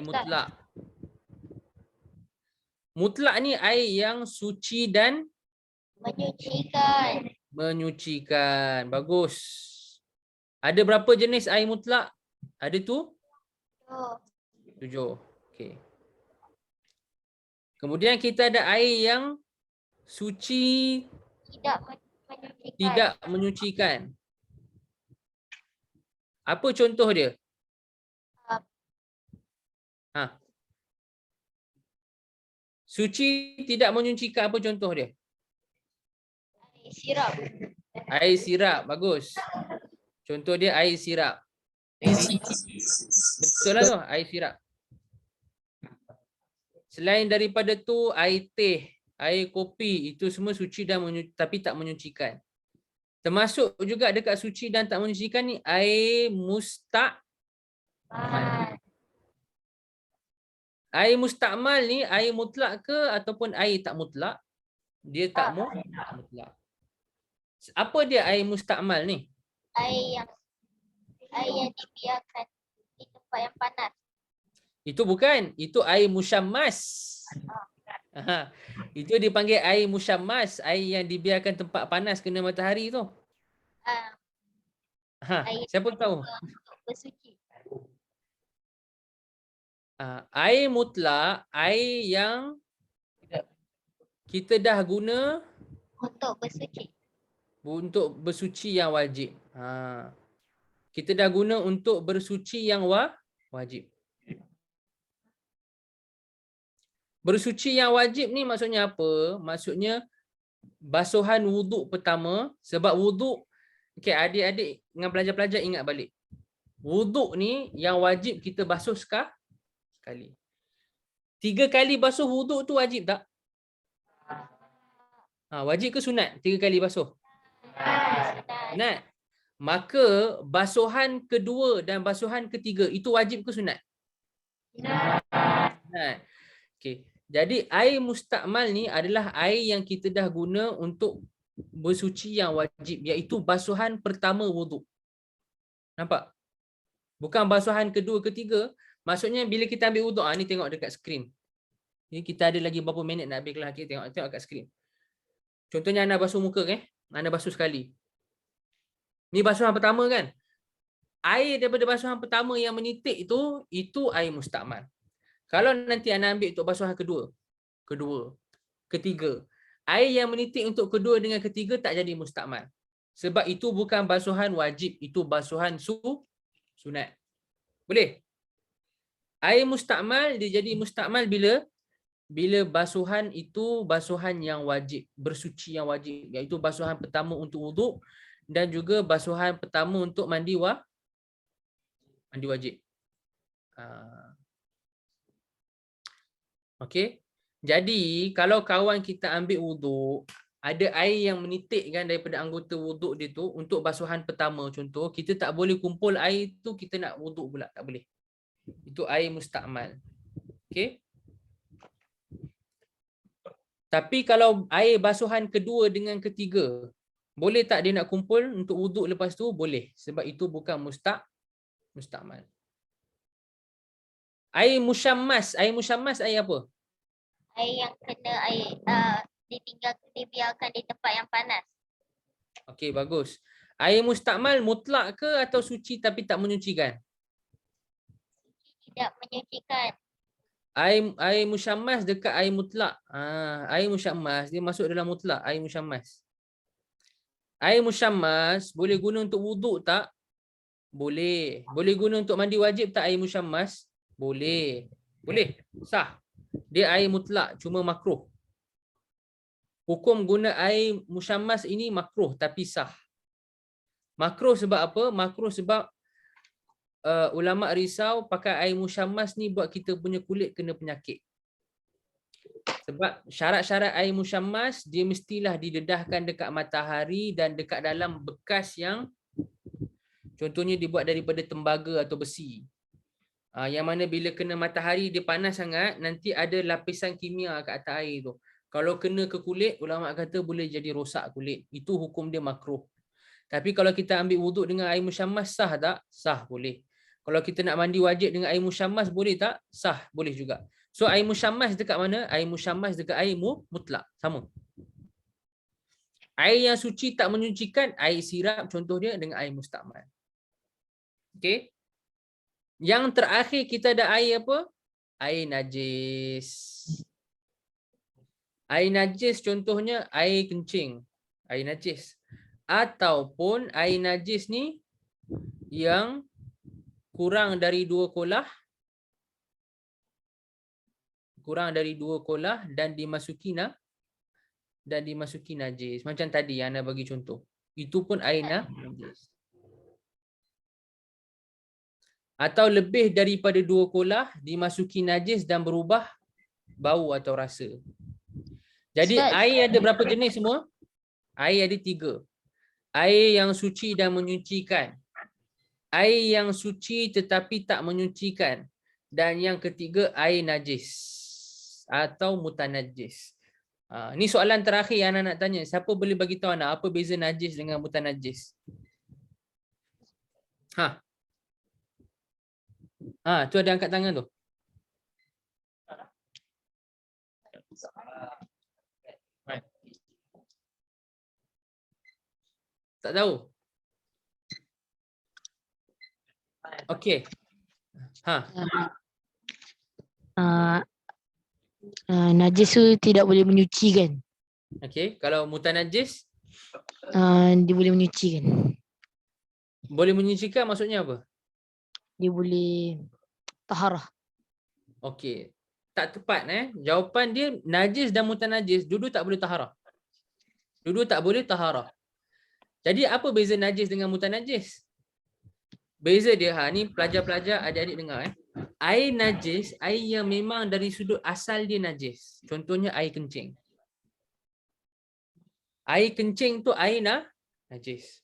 mutlak. Mutlak ni air yang suci dan menyucikan. Bagus. Ada berapa jenis air mutlak? Ada tu? 7. Okey. Kemudian kita ada air yang suci tidak menyucikan. Apa contoh dia? Suci tidak menyucikan, apa contoh dia? Sirap. Air sirap, bagus. Contoh dia air sirap. Betul lah tu, air sirap. Selain daripada tu, air teh, air kopi, itu semua suci dan tapi tak menyucikan. Termasuk juga dekat suci dan tak menyucikan ni, air mustakmal. Air mustakmal ni air mutlak ke ataupun air tak mutlak? Dia tak mutlak. Apa dia air mustakmal ni? Air yang dibiarkan di tempat yang panas. Itu bukan, itu air musyammas. Itu dipanggil air musyammas, air yang dibiarkan tempat panas kena matahari tu. Air Siapa tahu? untuk bersuci. Air mutlak, air yang kita dah guna Untuk bersuci. untuk bersuci yang wajib. Kita dah guna untuk bersuci yang wajib. Bersuci yang wajib ni maksudnya apa? Maksudnya basuhan wuduk pertama. Sebab wuduk, okay, adik-adik dengan pelajar-pelajar ingat balik. Wuduk ni yang wajib kita basuh sekali. 3 kali basuh wuduk tu wajib tak? Wajib ke sunat 3 kali basuh? Sunat. Maka basuhan kedua dan basuhan ketiga itu wajib ke sunat? Sunat. Okey. Jadi air mustakmal ni adalah air yang kita dah guna untuk bersuci yang wajib, iaitu basuhan pertama wuduk. Nampak? Bukan basuhan kedua, ketiga. Maksudnya bila kita ambil wuduk, ni tengok dekat skrin. Ni kita ada lagi berapa minit nak habis kelas, kita tengok kat skrin. Contohnya anda basuh muka kan? Anda basuh sekali. Ni basuhan pertama kan? Air daripada basuhan pertama yang menitik itu air mustakmal. Kalau nanti anda ambil untuk basuhan kedua, ketiga, air yang menitik untuk kedua dengan ketiga tak jadi mustakmal. Sebab itu bukan basuhan wajib, itu basuhan sunat. Boleh? Air mustakmal dia jadi mustakmal bila basuhan itu basuhan yang wajib, bersuci yang wajib, iaitu basuhan pertama untuk wuduk dan juga basuhan pertama untuk mandi wajib. Okey. Jadi kalau kawan kita ambil wuduk, ada air yang menitik kan daripada anggota wuduk dia tu untuk basuhan pertama contoh, kita tak boleh kumpul air tu kita nak wuduk pula, tak boleh. Itu air mustakmal. Okey. Tapi kalau air basuhan kedua dengan ketiga, boleh tak dia nak kumpul untuk wuduk lepas tu? Boleh. Sebab itu bukan mustakmal. Air musyammas air apa? Air yang kena dibiarkan di tempat yang panas. Okey, bagus. Air mustakmal mutlak ke atau suci tapi tak menyucikan? Tidak menyucikan. Air musyammas dekat air mutlak. Air musyammas dia masuk dalam mutlak, air musyammas. Air musyammas boleh guna untuk wuduk tak? Boleh. Boleh guna untuk mandi wajib tak air musyammas? Boleh. Boleh. Sah. Dia air mutlak, cuma makruh. Hukum guna air musyammas ini makruh tapi sah. Makruh sebab apa? Makruh sebab ulama risau pakai air musyammas ni buat kita punya kulit kena penyakit. Sebab syarat-syarat air musyammas dia mestilah didedahkan dekat matahari dan dekat dalam bekas yang contohnya dibuat daripada tembaga atau besi. Yang mana bila kena matahari dia panas sangat, nanti ada lapisan kimia kat atas air tu. Kalau kena ke kulit, ulama kata boleh jadi rosak kulit. Itu hukum dia makruh. Tapi kalau kita ambil wuduk dengan air musyammas sah tak? Sah, boleh. Kalau kita nak mandi wajib dengan air musyammas boleh tak? Sah, boleh juga. So air musyammas dekat mana? Air musyammas dekat air mutlak. Sama. Air yang suci tak menyucikan, air sirap contoh dia dengan air mustakmal. Okey. Yang terakhir kita ada air apa? Air najis. Air najis contohnya air kencing. Air najis. Ataupun air najis ni yang kurang dari 2 kolah. Kurang dari 2 kolah dan dimasuki najis. Macam tadi yang Anda bagi contoh. Itu pun air najis. Atau lebih daripada 2 kolah dimasuki najis dan berubah bau atau rasa. Jadi air ada berapa jenis semua? Air ada 3. Air yang suci dan menyucikan. Air yang suci tetapi tak menyucikan. Dan yang ketiga air najis atau mutanajis. Ni soalan terakhir yang anak nak tanya. Siapa boleh bagi tahu anak apa beza najis dengan mutanajis? Tu ada angkat tangan tu. Tak tahu. Okey. Ha, Najis tu tidak boleh menyucikan. okey. Kalau mutanajis Dia boleh menyucikan. boleh menyucikan maksudnya apa? Dia boleh taharah. Okey. Tak tepat Jawapan dia najis dan mutanajis dua-dua tak boleh taharah. Dua-dua tak boleh taharah. Jadi apa beza najis dengan mutanajis? Beza dia ni pelajar-pelajar adik-adik dengar Air najis, air yang memang dari sudut asal dia najis. Contohnya air kencing. Air kencing tu air najis.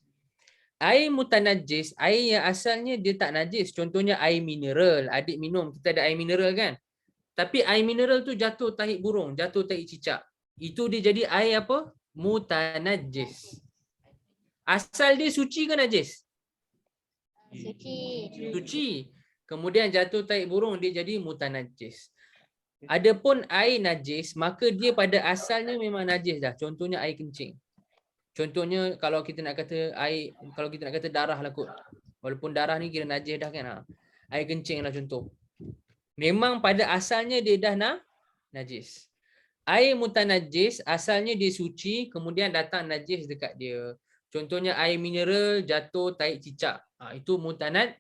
Air mutanajis, air yang asalnya dia tak najis. Contohnya air mineral. Adik minum, kita ada air mineral kan? Tapi air mineral tu jatuh tahi burung, jatuh tahi cicak. Itu dia jadi air apa? Mutanajis. Asal dia suci ke najis? Suci. Suci. Kemudian jatuh tahi burung, dia jadi mutanajis. Adapun air najis, maka dia pada asalnya memang najis dah. Contohnya air kencing. Contohnya kalau kita nak kata air, kalau kita nak kata darah lah kot. Walaupun darah ni kira najis dah kan. Air kencing lah contoh. Memang pada asalnya dia dah najis. Air mutanajis asalnya dia suci, kemudian datang najis dekat dia. Contohnya air mineral jatuh tahi cicak. Itu mutanajis.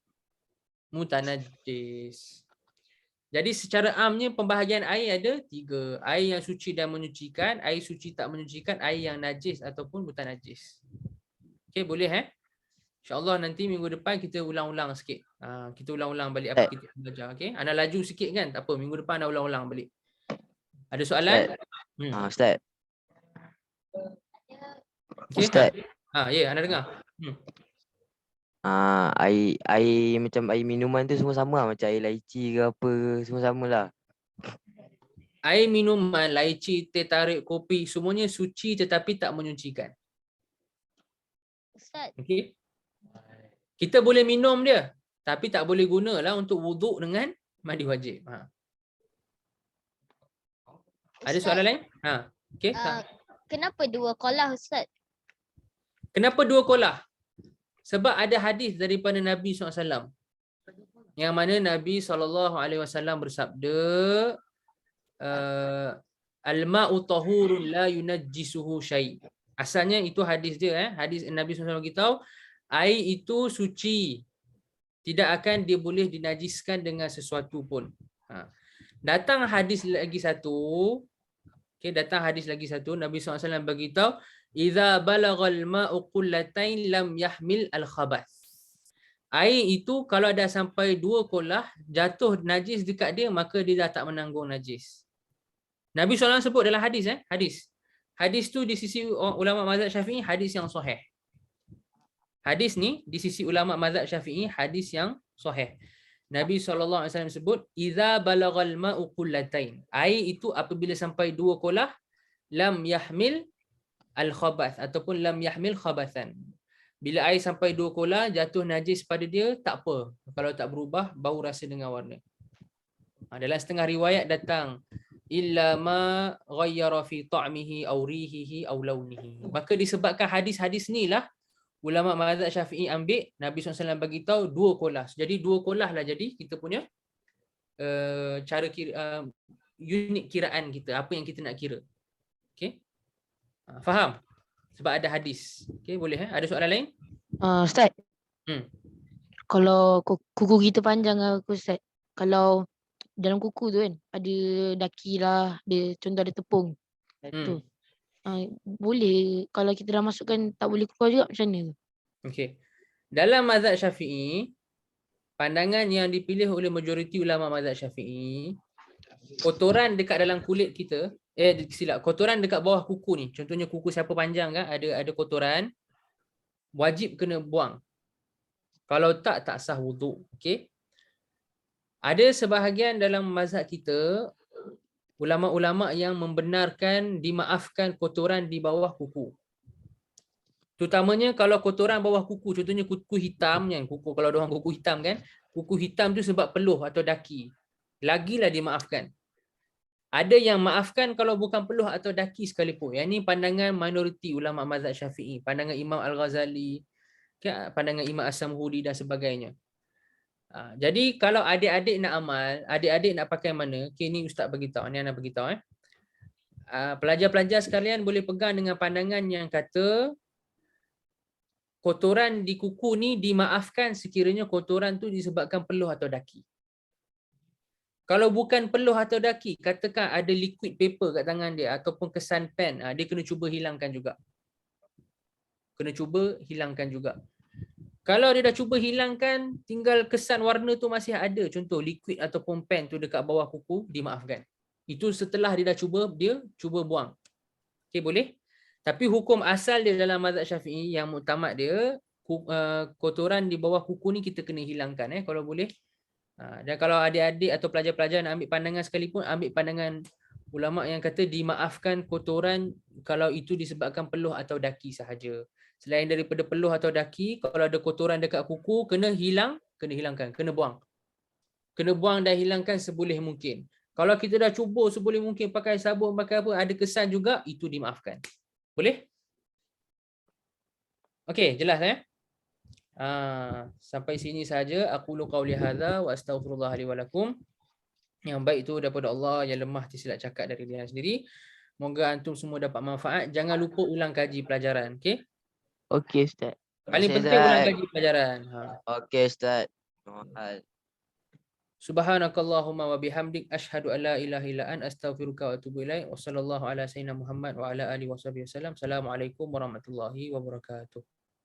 Jadi secara amnya pembahagian air ada 3. Air yang suci dan menyucikan, air suci tak menyucikan, air yang najis ataupun mutanajis. Okey, boleh InsyaAllah nanti minggu depan kita ulang-ulang sikit. Kita ulang-ulang balik apa kita belajar. Okey, Ana laju sikit kan? Tak apa, minggu depan Ana ulang-ulang balik. Ada soalan? Ustaz. Okay. Ustaz. Ya, Ana dengar. Air macam air minuman tu semua sama lah. Macam air laici ke apa, semua sama lah. Air minuman, laici, teh tarik, kopi, semuanya suci tetapi tak menyucikan. Ustaz, Okey. Kita boleh minum dia, tapi tak boleh gunalah untuk wuduk dengan mandi wajib. Ada soalan lain? Okey. kenapa 2 kolah Ustaz? Kenapa 2 kolah? Sebab ada hadis daripada Nabi SAW. Yang mana Nabi SAW bersabda, Al-ma'u tahurun la yunajjisuhu syai'. Asalnya itu hadis dia. Hadis Nabi SAW beritahu, air itu suci. Tidak akan dia boleh dinajiskan dengan sesuatu pun. Datang hadis lagi satu. Datang hadis lagi satu. Nabi SAW beritahu, Iza balagal ma'u qullatain lam yahmil al-khabath. Air itu kalau dah sampai 2 kolah, jatuh najis dekat dia, maka dia dah tak menanggung najis. Nabi SAW sebut dalam hadis. Hadis tu di sisi ulama mazhab Syafi'i, hadis yang sahih. Hadis ni di sisi ulama mazhab Syafi'i, hadis yang sahih. Nabi SAW sebut, Iza balagal ma'u qullatain. Air itu apabila sampai 2 kolah, lam yahmil al-khabath ataupun lam yahmil khabathan. Bila air sampai 2 kolah jatuh najis pada dia, tak apa. Kalau tak berubah bau rasa dengan warna. Dalam setengah riwayat datang illa ma ghayyara fi ta'mihi aw rihihi aw launihi. Maka disebabkan hadis-hadis ni lah ulama mazhab Syafi'i ambil Nabi SAW bagi tahu 2 kolah. Jadi 2 kolah lah jadi kita punya cara kira unit kiraan kita, apa yang kita nak kira. Okey? Faham? Sebab ada hadis. Okey, boleh Ada soalan lain? Ustaz. Kalau kuku kita panjang Ustaz. Kalau dalam kuku tu kan ada daki lah, dia contoh ada tepung. Tu. Boleh kalau kita dah masukkan tak boleh keluar juga, macam mana tu? Okey. Dalam mazhab Syafi'i, pandangan yang dipilih oleh majoriti ulama mazhab Syafi'i, kotoran dekat dalam kulit kita, kotoran dekat bawah kuku ni, contohnya kuku siapa panjang kan, ada kotoran, wajib kena buang. Kalau tak sah wuduk. Okey. Ada sebahagian dalam mazhab kita, ulama-ulama yang membenarkan dimaafkan kotoran di bawah kuku. Terutamanya kalau kotoran bawah kuku, contohnya kuku hitam kan, kuku kalau ada orang kuku hitam kan, kuku hitam tu sebab peluh atau daki. Lagilah dimaafkan. Ada yang maafkan kalau bukan peluh atau daki sekalipun. Yang ni pandangan minoriti ulama mazhab Syafi'i, pandangan Imam Al-Ghazali, pandangan Imam As-Samhudi dan sebagainya. Jadi kalau adik-adik nak amal, adik-adik nak pakai mana? Okay, ni ustaz beritahu, ni anak beritahu. Pelajar-pelajar sekalian boleh pegang dengan pandangan yang kata kotoran di kuku ni dimaafkan sekiranya kotoran tu disebabkan peluh atau daki. Kalau bukan peluh atau daki, katakan ada liquid paper kat tangan dia ataupun kesan pen, dia kena cuba hilangkan juga. Kena cuba hilangkan juga. Kalau dia dah cuba hilangkan, tinggal kesan warna tu masih ada, contoh liquid ataupun pen tu dekat bawah kuku, dimaafkan. Itu setelah dia dah cuba, dia cuba buang. Okey, boleh? Tapi hukum asal dia dalam mazhab Syafi'i yang muktamad dia, kotoran di bawah kuku ni kita kena hilangkan kalau boleh. Dan kalau adik-adik atau pelajar-pelajar nak ambil pandangan sekalipun, ambil pandangan ulama yang kata dimaafkan kotoran kalau itu disebabkan peluh atau daki sahaja. Selain daripada peluh atau daki, kalau ada kotoran dekat kuku, kena hilangkan, kena buang. Kena buang dan hilangkan seboleh mungkin. Kalau kita dah cuba seboleh mungkin pakai sabun, pakai apa, ada kesan juga, itu dimaafkan. Boleh? Okey, jelas sampai sini saja. Aqulu qauli hadza wa astaghfirullah li wa lakum. Yang baik itu daripada Allah, yang lemah tersilap cakap dari diri sendiri. Moga antum semua dapat manfaat. Jangan lupa ulang kaji pelajaran, okey? Okey Ustaz. Paling Terima kasih, penting ulang Ustaz. kaji pelajaran. Okey Ustaz. Subhanakallahumma wa bihamdik asyhadu an la ilaha illa anta astaghfiruka wa atubu ilaik. Wassallallahu ala sayyidina Muhammad wa ala alihi washabihi wasallam. Assalamualaikum warahmatullahi wabarakatuh.